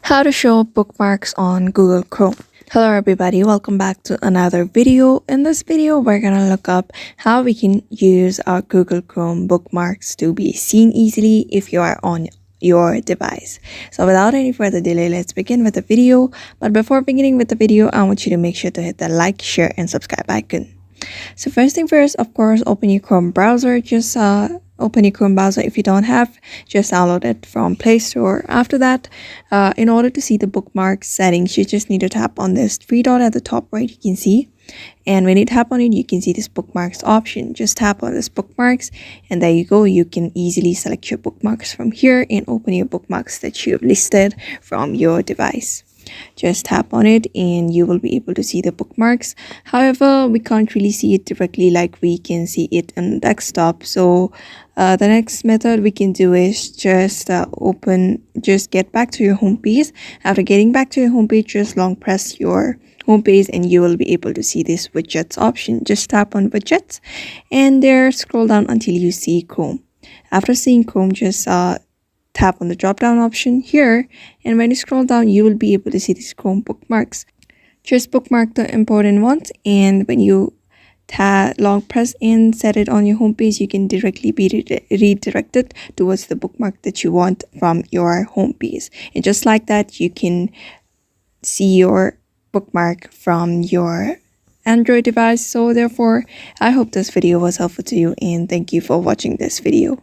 How to show bookmarks on Google Chrome. Hello everybody, welcome back to another video. In this video, we're gonna look up how we can use our Google Chrome bookmarks to be seen easily if you are on your device. So without any further delay, let's begin with the video. But before beginning with the video, I want you to make sure to hit the like, share, and subscribe icon. So first thing first, of course, open your Chrome browser. Just open your Chrome browser. If you don't have, just download it from Play Store. After that, in order to see the bookmark settings, you just need to tap on this three dot at the top right, you can see. And when you tap on it, you can see this bookmarks option. Just tap on this bookmarks and there you go. You can easily select your bookmarks from here and open your bookmarks that you have listed from your device. Just tap on it and you will be able to see the bookmarks. However, we can't really see it directly like we can see it on desktop. So the next method we can do is just get back to your home page. After getting back to your home page, just long press your home page and you will be able to see this widgets option. Just tap on widgets and there scroll down until you see Chrome. After seeing Chrome, just tap on the drop down option here, and when you scroll down you will be able to see these Chrome bookmarks. Just bookmark the important ones, and when you long press and set it on your home page, you can directly be redirected towards the bookmark that you want from your home page. And just like that, you can see your bookmark from your Android device. So therefore, I hope this video was helpful to you and thank you for watching this video.